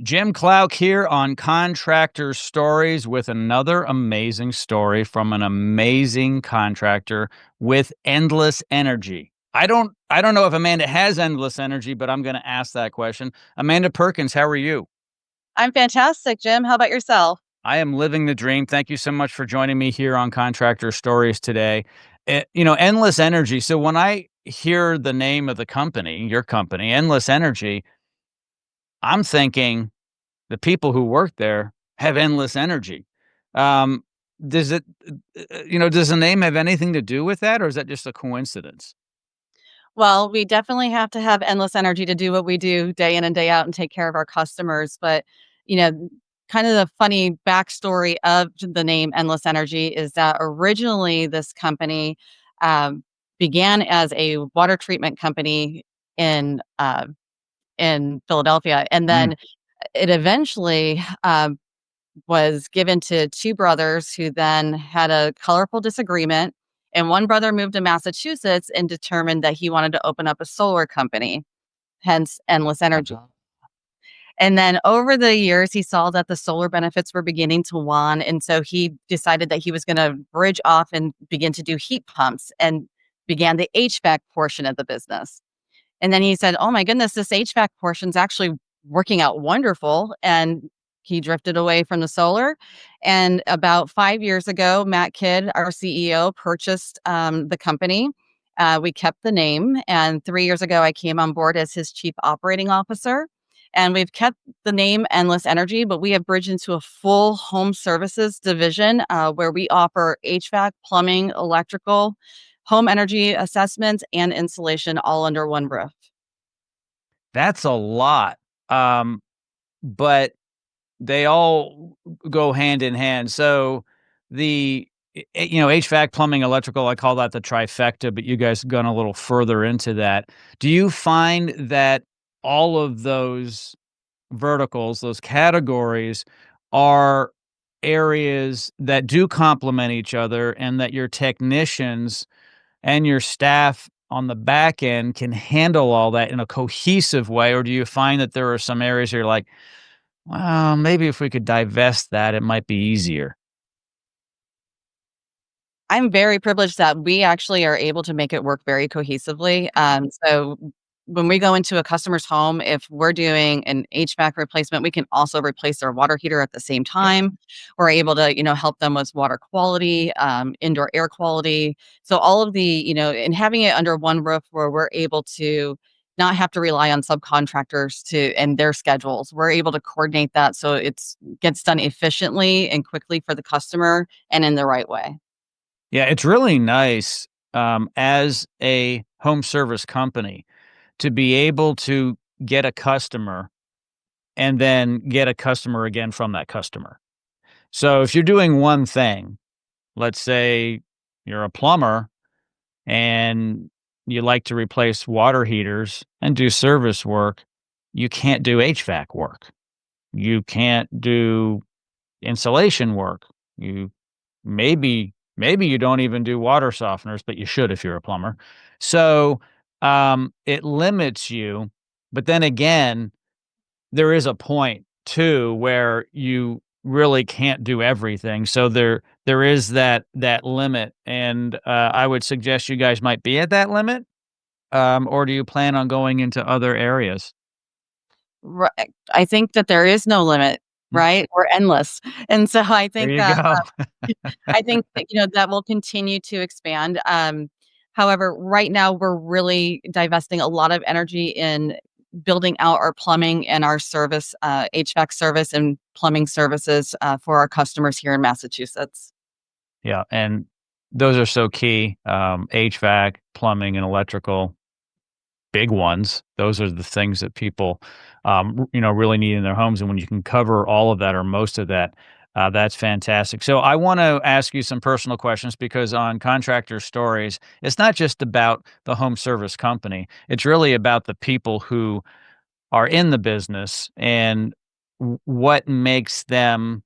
Jim Klauck here on Contractors Stories with another amazing story from an amazing contractor with endless energy. I don't know if Amanda has endless energy, but I'm going to ask that question. Amanda Perkins, how are you? I'm fantastic, Jim. How about yourself? I am living the dream. Thank you so much for joining me here on Contractor Stories today. Endless energy. So when I hear the name of the company, your company, Endless Energy, I'm thinking the people who work there have endless energy. Um, does it, does the name have anything to do with that, or is that just a coincidence? Well, we definitely have to have endless energy to do what we do day in and day out and take care of our customers. But, you know, kind of the funny backstory of the name Endless Energy is that originally this company um, began as a water treatment company in uh, in Philadelphia, and Mm, then it eventually was given to 2 brothers who then had a colorful disagreement, and one brother moved to Massachusetts and determined that he wanted to open up a solar company, hence Endless Energy. uh-huh. And then over the years, he saw that the solar benefits were beginning to wane, and so he decided that he was gonna bridge off and begin to do heat pumps and began the HVAC portion of the business. And then he said, "Oh my goodness, this HVAC portion's actually working out wonderful." And he drifted away from the solar. And about 5 years ago, Matt Kidd, our CEO, purchased the company. We kept the name. And 3 years ago, I came on board as his chief operating officer. And we've kept the name Endless Energy, but we have bridged into a full home services division where we offer HVAC, plumbing, electrical, home energy assessments, and installation all under one roof. That's a lot, but they all go hand in hand. So the HVAC, plumbing, electrical, I call that the trifecta, but you guys gone a little further into that. Do you find that all of those verticals, those categories are areas that do complement each other and that your technicians and your staff on the back end can handle all that in a cohesive way? Or do you find that there are some areas you're like, well, maybe if we could divest that, it might be easier? I'm very privileged that we actually are able to make it work very cohesively. So when we go into a customer's home, if we're doing an HVAC replacement, we can also replace their water heater at the same time. We're able to, help them with water quality, indoor air quality. So all of the, and having it under one roof where we're able to not have to rely on subcontractors to and their schedules. We're able to coordinate that so it's gets done efficiently and quickly for the customer and in the right way. Yeah, it's really nice, as a home service company to be able to get a customer and then get a customer again from that customer. So if you're doing one thing, let's say you're a plumber and you like to replace water heaters and do service work, you can't do HVAC work. You can't do insulation work. You maybe you don't even do water softeners, but you should if you're a plumber. So, it limits you, but then again, there is a point too where you really can't do everything. So there is that limit, and, I would suggest you guys might be at that limit, or do you plan on going into other areas? Right. I think that there is no limit, Mm, right? We're endless. And so I there think you that go. I think that, that will continue to expand. However, right now we're really divesting a lot of energy in building out our plumbing and our service, HVAC service and plumbing services for our customers here in Massachusetts. Yeah, and those are so key, HVAC, plumbing, and electrical, big ones. Those are the things that people, really need in their homes, and when you can cover all of that or most of that, that's fantastic. So I wanna ask you some personal questions because on Contractor Stories, it's not just about the home service company, it's really about the people who are in the business and what makes them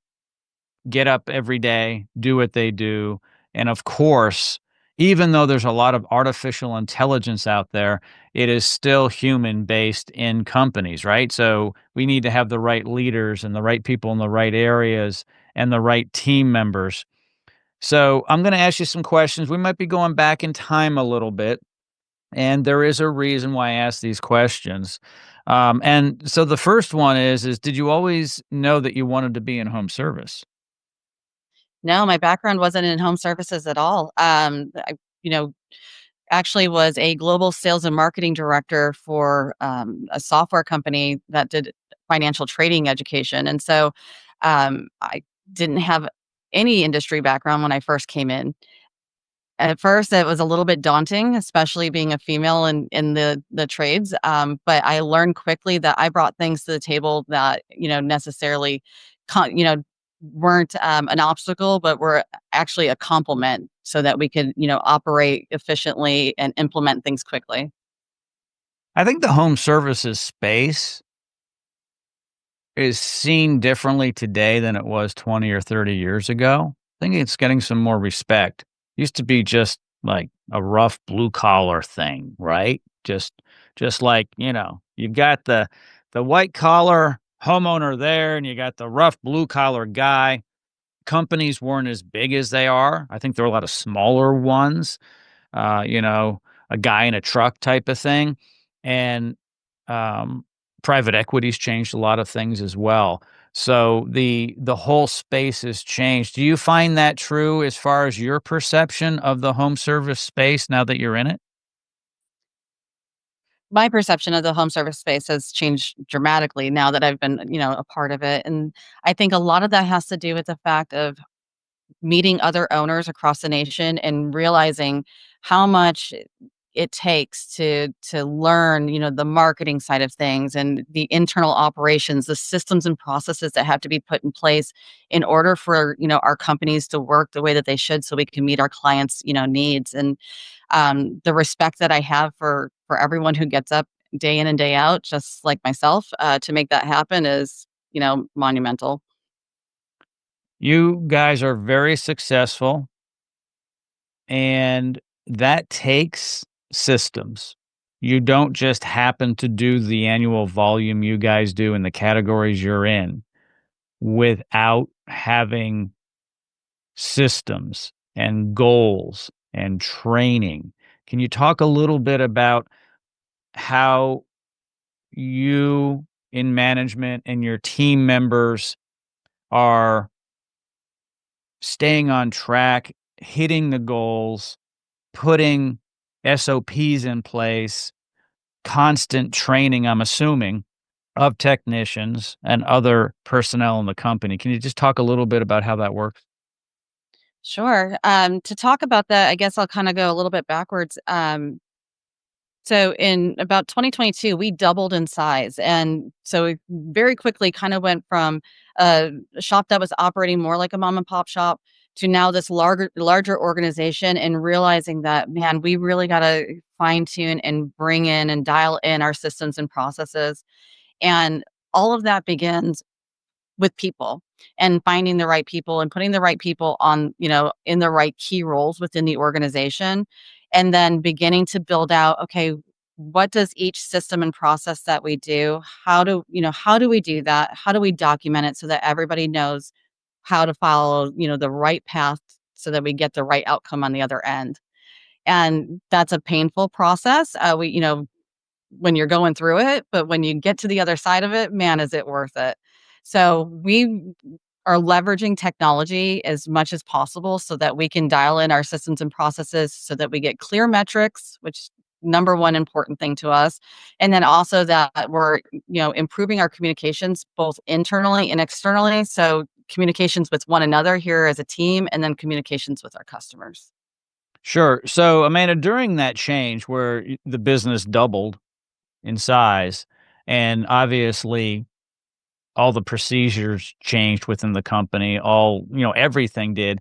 get up every day, do what they do, and of course, even though there's a lot of artificial intelligence out there, it is still human based in companies, right? So we need to have the right leaders and the right people in the right areas and the right team members. So I'm going to ask you some questions. We might be going back in time a little bit, and there is a reason why I ask these questions. And so the first one is did you always know that you wanted to be in home service? No, my background wasn't in home services at all. I, you know, actually was a global sales and marketing director for a software company that did financial trading education. And so I didn't have any industry background when I first came in. At first, it was a little bit daunting, especially being a female in the trades. But I learned quickly that I brought things to the table that necessarily, you know, weren't an obstacle, but were actually a complement, so that we could operate efficiently and implement things quickly. I think the home services space is seen differently today than it was 20 or 30 years ago. I think it's getting some more respect. Used to be just like a rough blue collar thing, right? Just like, you've got the white collar homeowner there and you got the rough blue collar guy. Companies weren't as big as they are. I think there were a lot of smaller ones, uh, you know, a guy in a truck type of thing. And um, private equity's changed a lot of things as well. So the whole space has changed. Do you find that true as far as your perception of the home service space now that you're in it? My perception of the home service space has changed dramatically now that I've been, a part of it. And I think a lot of that has to do with the fact of meeting other owners across the nation and realizing how much it takes to learn, the marketing side of things and the internal operations, the systems and processes that have to be put in place in order for, our companies to work the way that they should so we can meet our clients, needs. And the respect that I have for everyone who gets up day in and day out, just like myself, to make that happen is, monumental. You guys are very successful, and that takes systems. You don't just happen to do the annual volume you guys do in the categories you're in without having systems and goals and training. Can you talk a little bit about how you in management and your team members are staying on track, hitting the goals, putting SOPs in place, constant training, I'm assuming, of technicians and other personnel in the company? Can you just talk a little bit about how that works? Sure. To talk about that, I guess I'll kind of go a little bit backwards. So in about 2022, we doubled in size. And so it very quickly kind of went from a shop that was operating more like a mom and pop shop to now this larger organization, and realizing that, man, we really got to fine tune and bring in and dial in our systems and processes. And all of that begins with people and finding the right people and putting the right people on, in the right key roles within the organization. And then beginning to build out, okay, what does each system and process that we do, how do we do that? How do we document it so that everybody knows how to follow, the right path so that we get the right outcome on the other end? And that's a painful process. When you're going through it, but when you get to the other side of it, man, is it worth it. So we are leveraging technology as much as possible so that we can dial in our systems and processes so that we get clear metrics, which number one important thing to us. And then also that we're, improving our communications both internally and externally. So communications with one another here as a team, and then communications with our customers. Sure. So, Amanda, during that change where the business doubled in size, and obviously all the procedures changed within the company, everything did.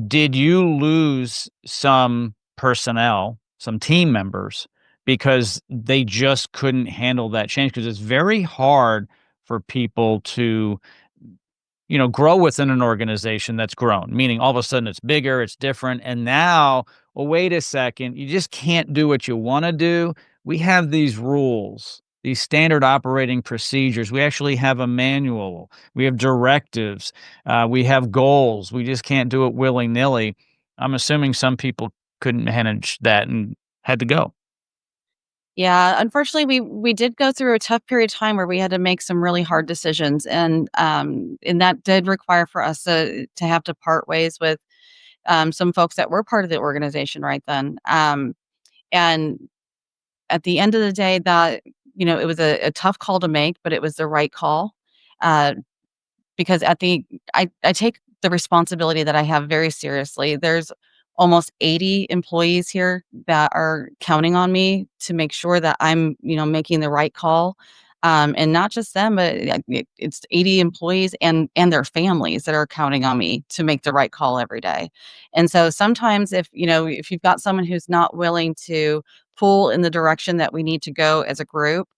Did you lose some personnel, some team members, because they just couldn't handle that change? Because it's very hard for people to, grow within an organization that's grown, meaning all of a sudden it's bigger, it's different. And now, well, wait a second, you just can't do what you want to do. We have these rules, these standard operating procedures. We actually have a manual, we have directives, we have goals. We just can't do it willy nilly. I'm assuming some people couldn't manage that and had to go. Yeah, unfortunately, we did go through a tough period of time where we had to make some really hard decisions, and that did require for us to have to part ways with some folks that were part of the organization right then. And at the end of the day, that it was a tough call to make, but it was the right call. Uh, because I take the responsibility that I have very seriously. There's almost 80 employees here that are counting on me to make sure that I'm, making the right call. And not just them, but it's 80 employees and their families that are counting on me to make the right call every day. And so sometimes if you've got someone who's not willing to pull in the direction that we need to go as a group,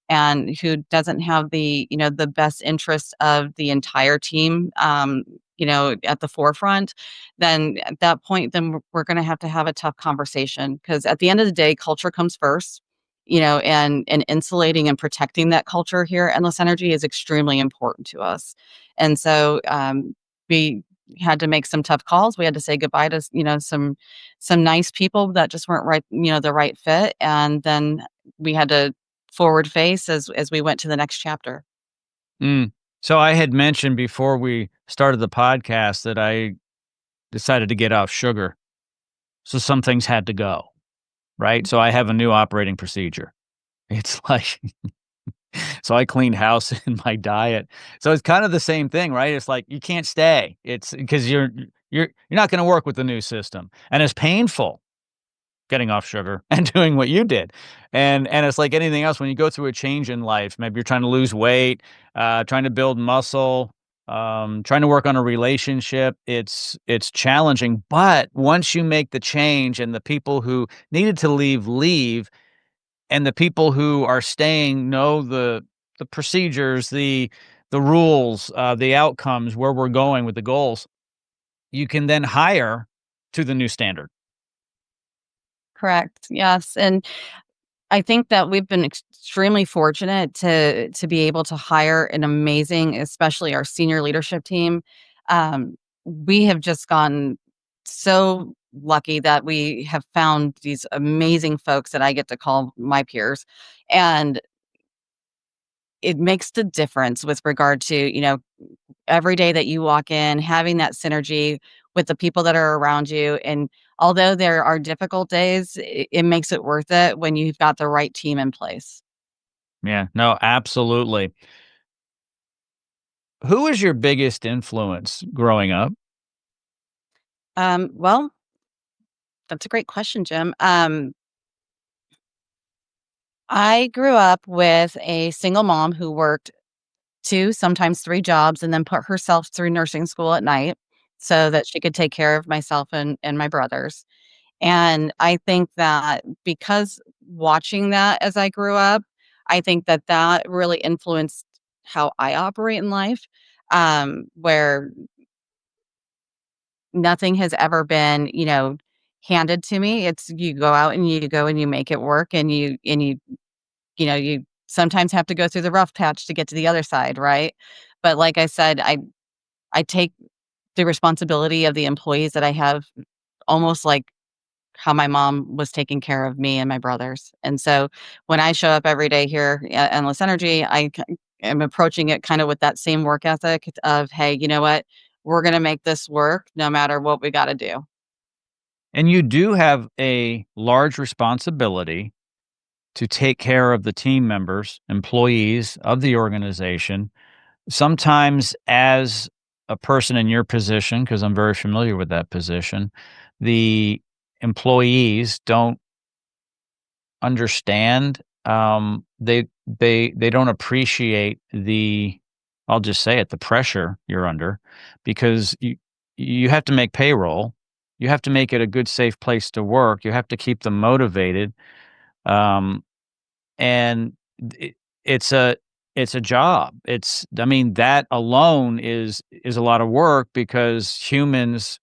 and who doesn't have the best interests of the entire team, at the forefront, then at that point, then we're going to have a tough conversation, because at the end of the day, culture comes first, and insulating and protecting that culture here at Endless Energy is extremely important to us. And so, we had to make some tough calls. We had to say goodbye to, some nice people that just weren't right, the right fit. And then we had to forward face as we went to the next chapter. Mm. So I had mentioned before we started the podcast that I decided to get off sugar. So some things had to go, right? So I have a new operating procedure. It's like, so I cleaned house in my diet. So it's kind of the same thing, right? It's like you can't stay. It's because you're not going to work with the new system, and it's painful getting off sugar and doing what you did. And it's like anything else when you go through a change in life, maybe you're trying to lose weight, trying to build muscle, trying to work on a relationship. It's challenging, but once you make the change and the people who needed to leave, and the people who are staying know the procedures, the rules, the outcomes, where we're going with the goals, you can then hire to the new standard. Correct. Yes. And I think that we've been extremely fortunate to be able to hire an amazing, especially our senior leadership team. We have just gotten so lucky that we have found these amazing folks that I get to call my peers. And it makes the difference with regard to, every day that you walk in, having that synergy with the people that are around you. And although there are difficult days, it makes it worth it when you've got the right team in place. Yeah, no, absolutely. Who was your biggest influence growing up? Well, that's a great question, Jim. I grew up with a single mom who worked two, sometimes three jobs, and then put herself through nursing school at night so that she could take care of myself and my brothers. And I think that because watching that as I grew up, I think that that really influenced how I operate in life, where nothing has ever been, handed to me. It's you go out and you go and you make it work, and you sometimes have to go through the rough patch to get to the other side, right? But like I said, I take the responsibility of the employees that I have almost like how my mom was taking care of me and my brothers. And so when I show up every day here at Endless Energy, am approaching it kind of with that same work ethic of, hey, you know what? We're going to make this work no matter what we got to do. And you do have a large responsibility to take care of the team members, employees of the organization. Sometimes, as a person in your position, because I'm very familiar with that position, the employees don't understand. They don't appreciate the, I'll just say it, the pressure you're under, because you have to make payroll. You have to make it a good, safe place to work. You have to keep them motivated. Um, and it, it's a it's a job. I mean, that alone is a lot of work because humans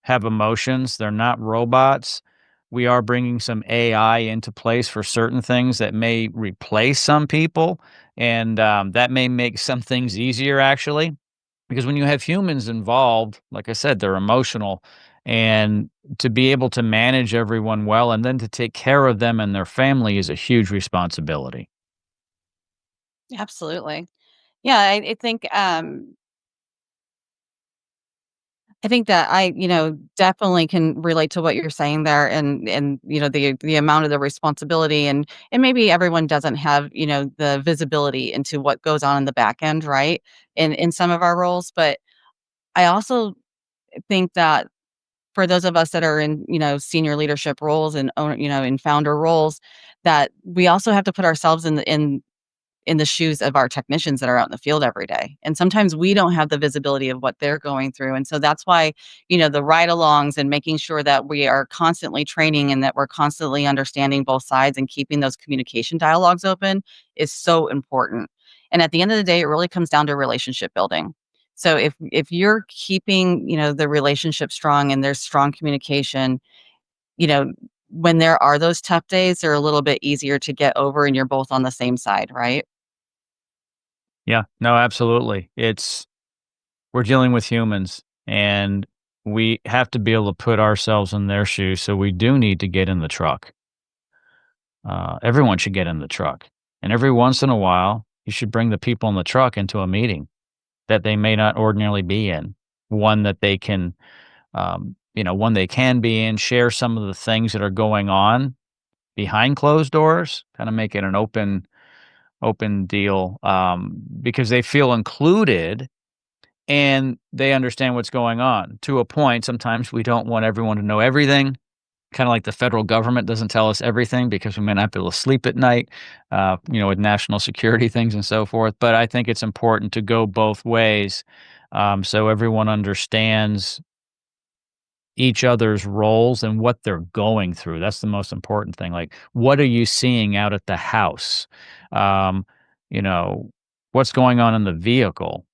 have emotions. They're not robots. We are bringing some AI into place for certain things that may replace some people, and that may make some things easier actually. Because when you have humans involved, like I said, they're emotional, and to be able to manage everyone well and then to take care of them and their family is a huge responsibility. Absolutely. Yeah, I think that definitely can relate to what you're saying there, and the amount of the responsibility, and maybe everyone doesn't have, the visibility into what goes on in the back end, right? In some of our roles, but I also think that for those of us that are in, senior leadership roles and own, in founder roles, that we also have to put ourselves in the shoes of our technicians that are out in the field every day. And sometimes we don't have the visibility of what they're going through. And so that's why, the ride alongs and making sure that we are constantly training and that we're constantly understanding both sides and keeping those communication dialogues open is so important. And at the end of the day, it really comes down to relationship building. So if you're keeping, the relationship strong and there's strong communication, you know, when there are those tough days, they're a little bit easier to get over and you're both on the same side, right? Yeah, no, absolutely. We're dealing with humans, and we have to be able to put ourselves in their shoes, so we do need to get in the truck. Everyone should get in the truck, and every once in a while, you should bring the people in the truck into a meeting that they may not ordinarily be in, one that they can, one they can be in, share some of the things that are going on behind closed doors, kinda make it an open deal, because they feel included and they understand what's going on. To a point, sometimes we don't want everyone to know everything, kinda like the federal government doesn't tell us everything because we may not be able to sleep at night, with national security things and so forth, but I think it's important to go both ways, so everyone understands each other's roles and what they're going through. That's the most important thing. Like, what are you seeing out at the house? Um, you know, what's going on in the vehicle?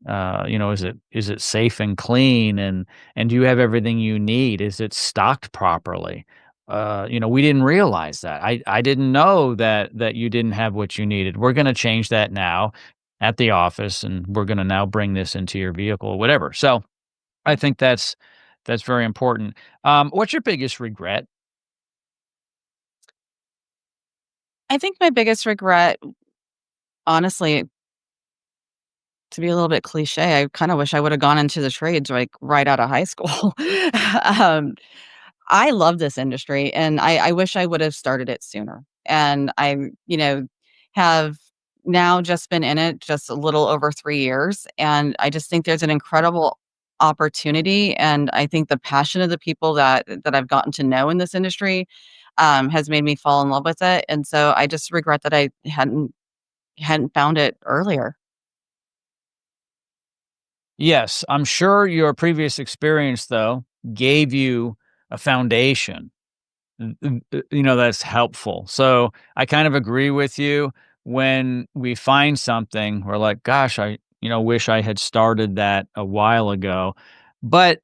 Is it safe and clean, and do you have everything you need? Is it stocked properly? We didn't realize that. I didn't know that you didn't have what you needed. We're going to change that now at the office, and we're going to now bring this into your vehicle, whatever. So I think that's very important. What's your biggest regret? I think my biggest regret, honestly, to be a little bit cliche, I kinda wish I woulda gone into the trades, like, right out of high school. Um, I love this industry, and I wish I would have started it sooner. And I, you know, have now just been in it just a little over 3 years, and I just think there's an incredible opportunity, and I think the passion of the people that I've gotten to know in this industry, has made me fall in love with it, and so I just regret that I hadn't found it earlier. Yes, I'm sure your previous experience, though, gave you a foundation, that's helpful. So I kind of agree with you. When we find something, we're like, gosh, wish I had started that a while ago. But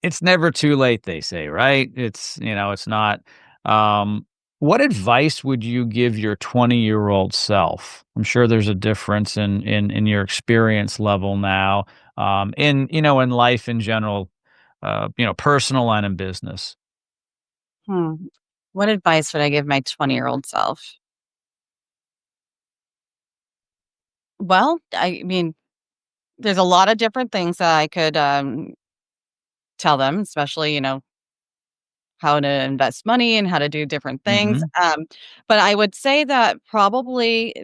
it's never too late, they say, right? It's not. Um, what advice would you give your 20-year-old self? I'm sure there's a difference in your experience level now, in life in general, personal and in business. Hmm. What advice would I give my 20-year-old self? Well, I mean, there's a lot of different things that I could, tell them, especially, how to invest money and how to do different things. Mhm. But I would say that probably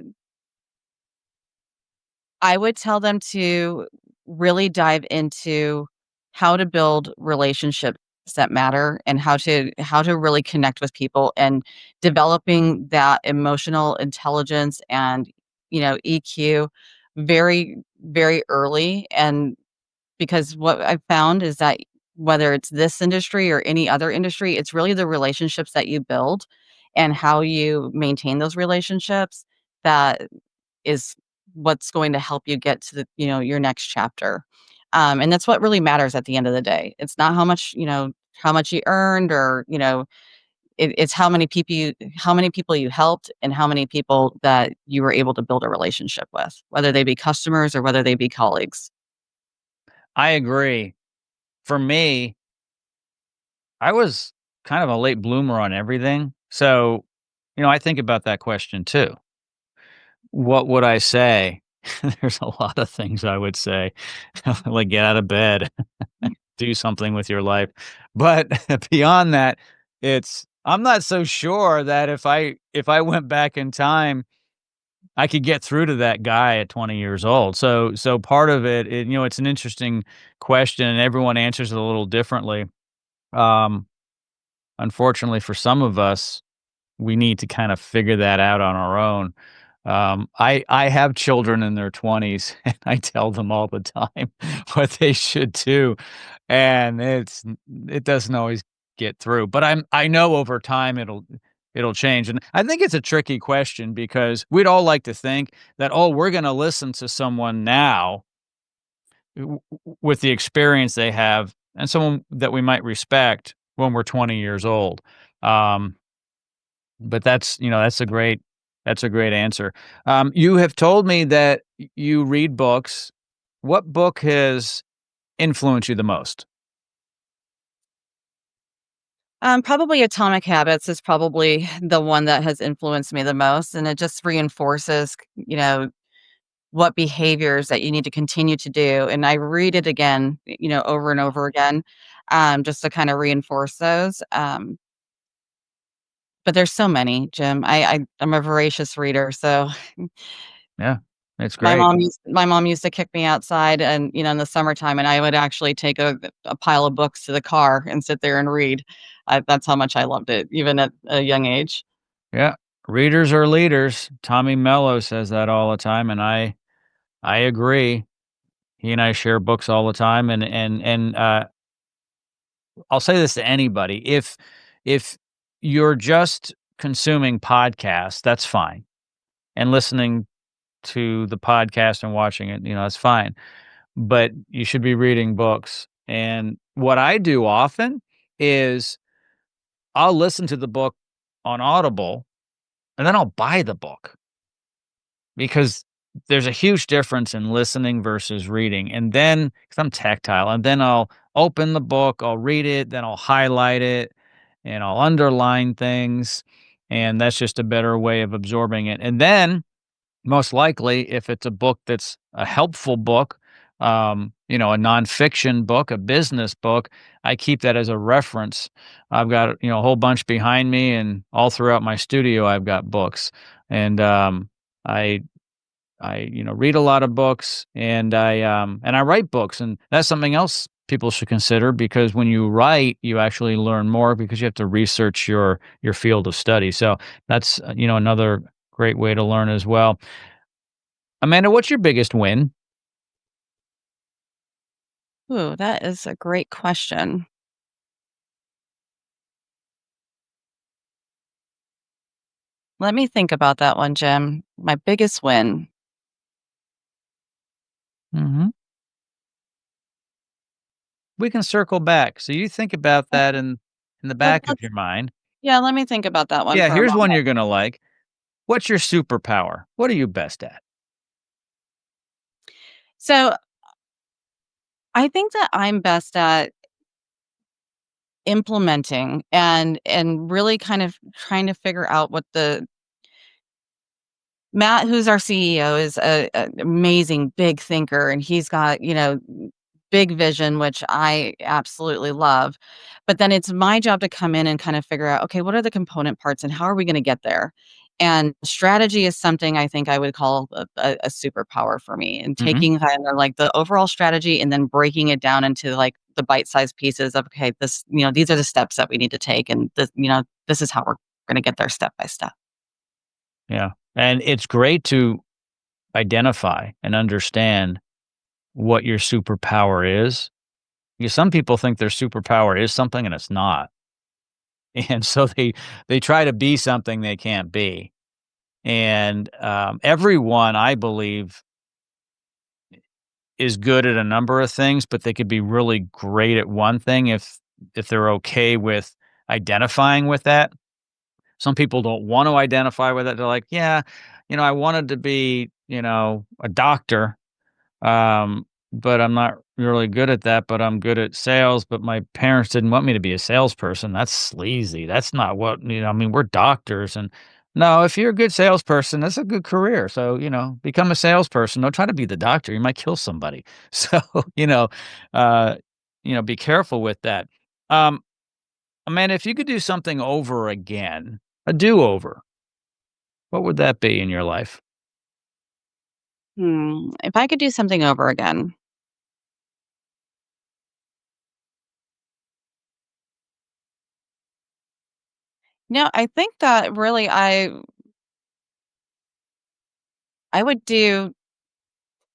I would tell them to really dive into how to build relationships that matter and how to really connect with people and developing that emotional intelligence and EQ very very early. And because what I've found is that whether it's this industry or any other industry, it's really the relationships that you build and how you maintain those relationships that is what's going to help you get to your next chapter. And that's what really matters at the end of the day. It's not how much you earned, or, it's how many people you helped, and how many people that you were able to build a relationship with, whether they be customers or whether they be colleagues. I agree. For me, I was kind of a late bloomer on everything. So, I think about that question too. What would I say? There's a lot of things I would say, like get out of bed, do something with your life. But beyond that, I'm not so sure that if I went back in time, I could get through to that guy at 20 years old. So part of it, it's an interesting question, and everyone answers it a little differently. Um, Unfortunately for some of us, we need to kind of figure that out on our own. I have children in their 20s, and I tell them all the time what they should do, and it doesn't always get through. But I know over time it'll change, and I think it's a tricky question because we'd all like to think that, oh, we're going to listen to someone now with the experience they have, and someone that we might respect when we're 20 years old. Um, but that's a great answer. You have told me that you read books. What book has influenced you the most? Probably Atomic Habits is probably the one that has influenced me the most, and it just reinforces, what behaviors that you need to continue to do. And I read it again, over and over again, just to kind of reinforce those. But there's so many, Jim. I'm a voracious reader, so Yeah, it's great. my mom used to kick me outside, and in the summertime, and I would actually take a pile of books to the car and sit there and read. That's how much I loved it, even at a young age. Yeah, readers are leaders. Tommy Mello says that all the time, and I agree. He and I share books all the time, and I'll say this to anybody: if you're just consuming podcasts, that's fine, and listening to the podcast and watching it, that's fine. But you should be reading books. And what I do often is I'll listen to the book on Audible, and then I'll buy the book because there's a huge difference in listening versus reading. And then, because I'm tactile, and then I'll open the book, I'll read it, then I'll highlight it, and I'll underline things. And that's just a better way of absorbing it. And then most likely, if it's a book that's a helpful book, a nonfiction book, a business book, I keep that as a reference. I've got, a whole bunch behind me, and all throughout my studio, I've got books. And I read a lot of books, and I write books, and that's something else people should consider, because when you write, you actually learn more because you have to research your field of study. So that's another great way to learn as well. Amanda, what's your biggest win? Ooh, that is a great question. Let me think about that one, Jim. My biggest win. Mhm. We can circle back. So you think about Uh, that in the back of let's your mind. Yeah, let me think about that one Yeah, for a here's one moment. you're gonna like. What's your superpower? What are you best at? So, I think that I'm best at implementing and really kind of trying to figure out what the Matt, who's our CEO, is a amazing big thinker, and he's got, big vision, which I absolutely love. But then it's my job to come in and kind of figure out, okay, what are the component parts and how are we going to get there? And strategy is something I think I would call a superpower for me, and Mhm. taking kind of like the overall strategy and then breaking it down into like the bite-sized pieces of, okay, these are the steps that we need to take. And this is how we're going to get there step by step. Yeah. And it's great to identify and understand what your superpower is. Because some people think their superpower is something and it's not. And so they try to be something they can't be. And everyone, I believe, is good at a number of things, but they could be really great at one thing if they're okay with identifying with that. Some people don't want to identify with it. They're like, "Yeah, I wanted to be, a doctor, but I'm not really good at that, but I'm good at sales, but my parents didn't want me to be a salesperson." That's sleazy. That's not what, I mean, we're doctors and no, if you're a good salesperson, that's a good career. So, become a salesperson. Don't try to be the doctor. You might kill somebody. So, uh, be careful with that. Um, Amanda, if you could do something over again, a do-over, what would that be in your life? If I could do something over again. No, I think that really I would do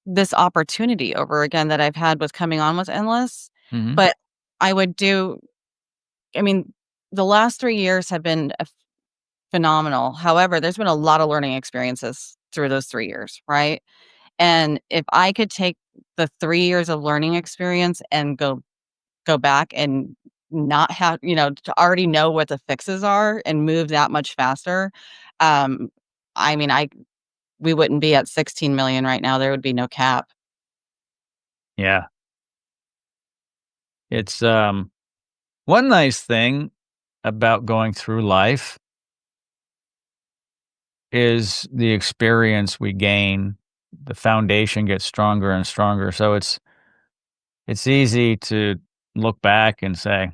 this opportunity over again that I've had with coming on with Endless, Mhm. but I would do I mean, the last 3 years have been phenomenal. However, there's been a lot of learning experiences through those 3 years, right? And if I could take the 3 years of learning experience and go back and not have to already know what the fixes are and move that much faster, um, I mean, I we wouldn't be at 16,000,000 right now, there would be no cap. Yeah. It's, one nice thing about going through life is the experience we gain. The foundation gets stronger and stronger, so it's easy to look back and say,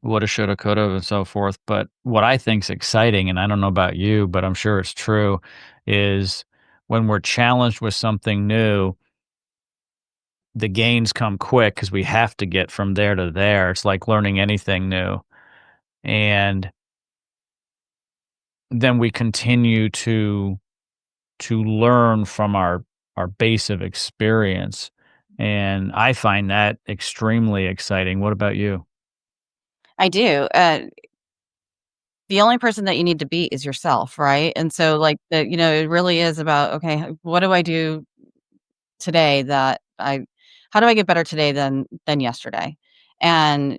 "Woulda, shoulda, coulda," and so forth, but what I think's exciting, and I don't know about you, but I'm sure it's true, is when we're challenged with something new, the gains come quick because we have to get from there to there. It's like learning anything new, and then we continue to learn from our base of experience, and I find that extremely exciting. What about you? I do, the only person that you need to be is yourself, right? And so, like, it really is about, okay, what do I do today that I how do I get better today than yesterday? And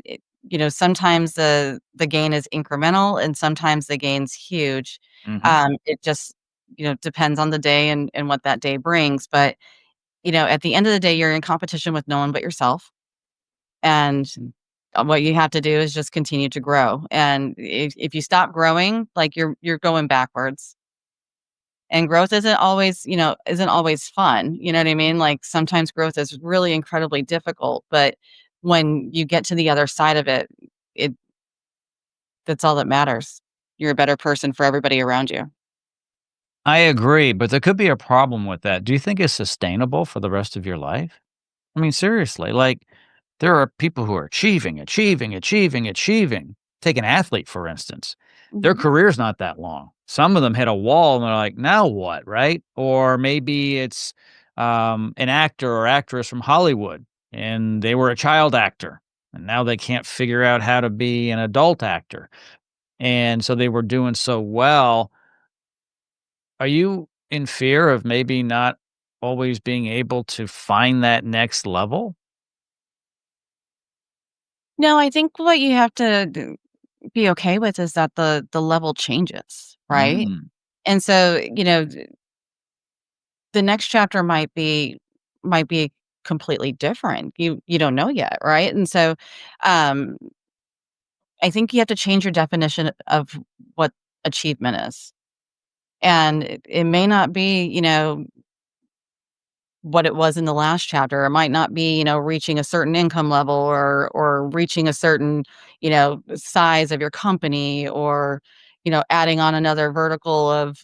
sometimes the gain is incremental, and sometimes the gain's huge. Mhm. It just depends on the day and what that day brings. But at the end of the day, you're in competition with no one but yourself, and what you have to do is just continue to grow. And if you stop growing, like you're going backwards. And growth isn't always fun, you know what I mean? Like, sometimes growth is really incredibly difficult, but when you get to the other side of it, it that's all that matters. You're a better person for everybody around you. I agree, but there could be a problem with that. Do you think it's sustainable for the rest of your life? I mean, seriously, like, there are people who are achieving, achieving, achieving, achieving. Take an athlete, for instance. Their Mhm. career's not that long. Some of them hit a wall and they're like, now what? Right. Or maybe it's an actor or actress from Hollywood and they were a child actor and now they can't figure out how to be an adult actor. And so they were doing so well. Are you in fear of maybe not always being able to find that next level? No, I think what you have to be okay with is that the level changes, right? Mm. And so, the next chapter might be completely different. You don't know yet, right? And so, um, I think you have to change your definition of what achievement is. And it may not be, what it was in the last chapter. It might not be, reaching a certain income level or reaching a certain, size of your company or, adding on another vertical of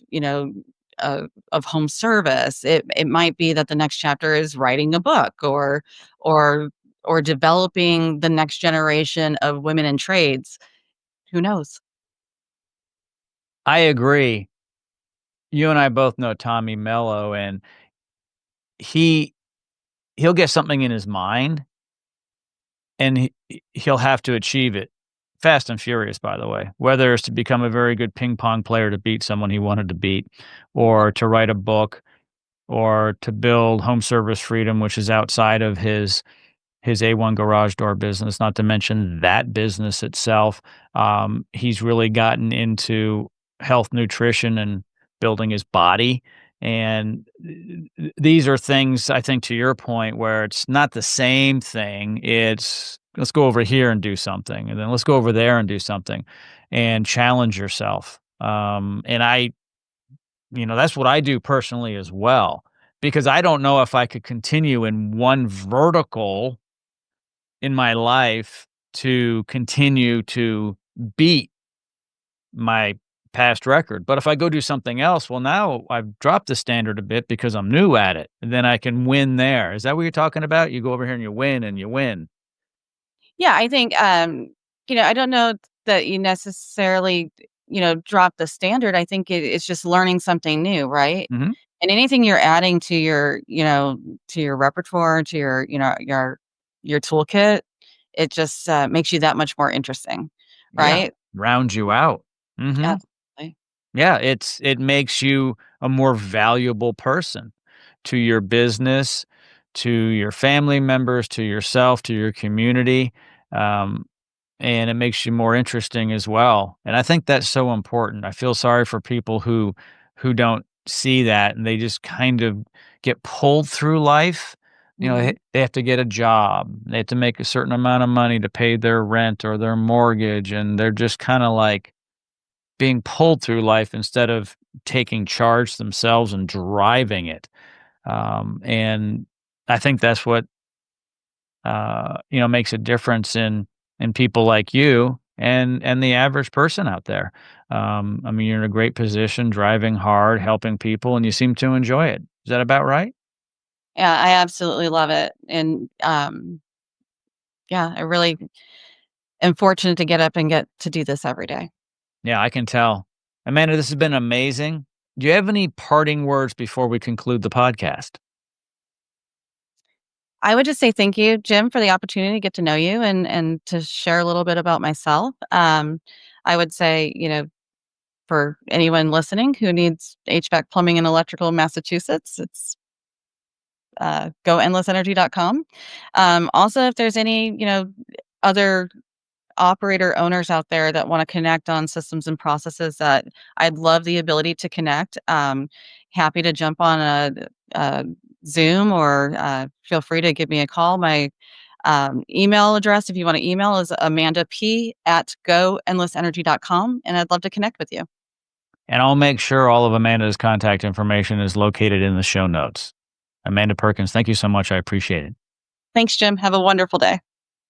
home service. It might be that the next chapter is writing a book or or developing the next generation of women in trades. Who knows? I agree. You and I both know Tommy Mello, and he he'll get something in his mind, and he'll have to achieve it. Fast and furious, by the way, whether it's to become a very good ping pong player to beat someone he wanted to beat, or to write a book, or to build Home Service Freedom, which is outside of his A1 garage door business, not to mention that business itself. He's really gotten into health, nutrition, and building his body. And these are things, I think, to your point, where it's not the same thing. It's let's go over here and do something, and then let's go over there and do something, and challenge yourself. And that's what I do personally as well, because I don't know if I could continue in one vertical in my life to continue to beat my past record. But if I go do something else, well, now I've dropped the standard a bit because I'm new at it, and then I can win there. Is that what you're talking about? You go over here and you win and you win. Yeah, I think, I don't know that you necessarily, drop the standard. I think it's just learning something new, right? Mhm. And anything you're adding to to your repertoire, to your toolkit, it just makes you that much more interesting, Yeah, right? round you out. Mhm. Absolutely. Yeah, it makes you a more valuable person to your business, to your family members, to yourself, to your community, um, and it makes you more interesting as well. And I think that's so important. I feel sorry for people who don't see that and they just kind of get pulled through life. Mhm. They have to get a job. They have to make a certain amount of money to pay their rent or their mortgage, and they're just kind of like being pulled through life instead of taking charge themselves and driving it. And I think that's what makes a difference in people like you and the average person out there. I mean, you're in a great position, driving hard, helping people, and you seem to enjoy it. Is that about right? Yeah, I absolutely love it. And yeah, I really am fortunate to get up and get to do this every day. Yeah, I can tell. Amanda, this has been amazing. Do you have any parting words before we conclude the podcast? I would just say thank you, Jim, for the opportunity to get to know you and to share a little bit about myself. I would say, for anyone listening who needs HVAC, plumbing, and electrical in Massachusetts, it's goendlessenergy.com. Also, if there's any, other operator owners out there that want to connect on systems and processes, that I'd love the ability to connect. Happy to jump on a Zoom, or feel free to give me a call. My email address, if you want to email, is amandap@goendlessenergy.com, and I'd love to connect with you. And I'll make sure all of Amanda's contact information is located in the show notes. Amanda Perkins, thank you so much. I appreciate it. Thanks, Jim. Have a wonderful day.